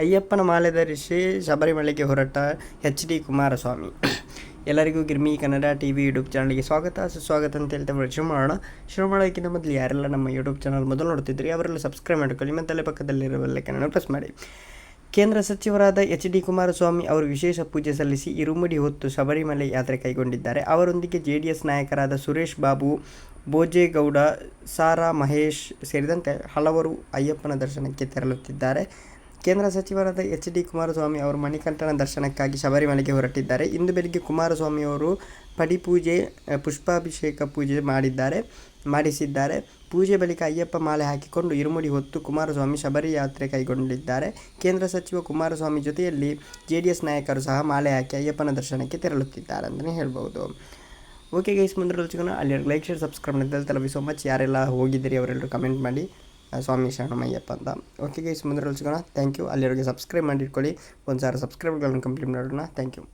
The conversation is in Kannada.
ಅಯ್ಯಪ್ಪನ ಮಾಲೆ ಧರಿಸಿ ಶಬರಿಮಲೆಗೆ ಹೊರಟ HD ಕುಮಾರಸ್ವಾಮಿ. ಎಲ್ಲರಿಗೂ ಗಿರ್ಮಿ ಕನ್ನಡ TV ಯೂಟ್ಯೂಬ್ ಚಾನಲ್ಗೆ ಸುಸ್ವಾಗತ ಅಂತ ಹೇಳ್ತಾ ಶುರು ಮಾಡೋದಕ್ಕಿಂತ ಮೊದಲು ಯಾರೆಲ್ಲ ನಮ್ಮ ಯೂಟ್ಯೂಬ್ ಚಾನಲ್ ಮೊದಲು ನೋಡ್ತಿದ್ರಿ ಅವರೆಲ್ಲ ಸಬ್ಸ್ಕ್ರೈಬ್ ಮಾಡ್ಕೊಳ್ಳಿ ಮತ್ತು ಅಲ್ಲೇ ಪಕ್ಕದಲ್ಲಿರೋ ಬೆಲ್ಲೈಕನ್ ಪ್ರೆಸ್ ಮಾಡಿ. ಕೇಂದ್ರ ಸಚಿವರಾದ HD ಕುಮಾರಸ್ವಾಮಿ ಅವರು ವಿಶೇಷ ಪೂಜೆ ಸಲ್ಲಿಸಿ ಇರುಮುಡಿ ಹೊತ್ತು ಶಬರಿಮಲೆ ಯಾತ್ರೆ ಕೈಗೊಂಡಿದ್ದಾರೆ. ಅವರೊಂದಿಗೆ JDS ನಾಯಕರಾದ ಸುರೇಶ್ ಬಾಬು, ಭೋಜೇಗೌಡ, ಸಾರಾ ಮಹೇಶ್ ಸೇರಿದಂತೆ ಹಲವರು ಅಯ್ಯಪ್ಪನ ದರ್ಶನಕ್ಕೆ ತೆರಳುತ್ತಿದ್ದಾರೆ. ಕೇಂದ್ರ ಸಚಿವರಾದ HD ಕುಮಾರಸ್ವಾಮಿ ಅವರು ಮಣಿಕಂಠನ ದರ್ಶನಕ್ಕಾಗಿ ಶಬರಿಮಲೆಗೆ ಹೊರಟಿದ್ದಾರೆ. ಇಂದು ಬೆಳಿಗ್ಗೆ ಕುಮಾರಸ್ವಾಮಿ ಅವರು ಪಡಿಪೂಜೆ, ಪುಷ್ಪಾಭಿಷೇಕ ಪೂಜೆ ಮಾಡಿಸಿದ್ದಾರೆ. ಪೂಜೆ ಬಳಿಕ ಅಯ್ಯಪ್ಪ ಮಾಲೆ ಹಾಕಿಕೊಂಡು ಇರುಮುಡಿ ಹೊತ್ತು ಕುಮಾರಸ್ವಾಮಿ ಶಬರಿ ಯಾತ್ರೆ ಕೈಗೊಂಡಿದ್ದಾರೆ. ಕೇಂದ್ರ ಸಚಿವ ಕುಮಾರಸ್ವಾಮಿ ಜೊತೆಯಲ್ಲಿ JDS ನಾಯಕರು ಸಹ ಮಾಲೆ ಹಾಕಿ ಅಯ್ಯಪ್ಪನ ದರ್ಶನಕ್ಕೆ ತೆರಳುತ್ತಿದ್ದಾರೆ ಅಂತಲೇ ಹೇಳ್ಬೋದು. ಓಕೆ ಗೈಸ್, ಮುಂದೆ ಸಿಗೋಣ. ಅಲ್ಲಿ ಲೈಕ್, ಶೇರ್, ಸಬ್ಸ್ಕ್ರೈಬ್ ಮಾಡಿದ್ದಲ್ಲಿ ತಲವಿ ಸೋ ಮಚ್. ಯಾರೆಲ್ಲ ಹೋಗಿದ್ದೀರಿ ಅವರೆಲ್ಲರೂ ಕಮೆಂಟ್ ಮಾಡಿ ಸ್ವಾಮಿ ಶರಣಮಯ್ಯಪ್ಪ ಅಂತ. ಓಕೆ ಗೈಸ್, ಮುಂದೆ ಸಿಗೋಣ. Thank you. ಅಲ್ಲಿವರೆಗೆ ಸಬ್ಸ್ಕ್ರೈಬ್ ಮಾಡಿಟ್ಕೊಳ್ಳಿ. 1000 ಸಬ್ಸ್ಕ್ರೈಬ್ಗಳನ್ನು ಕಂಪ್ಲೀಟ್ ಮಾಡೋಣ. Thank you.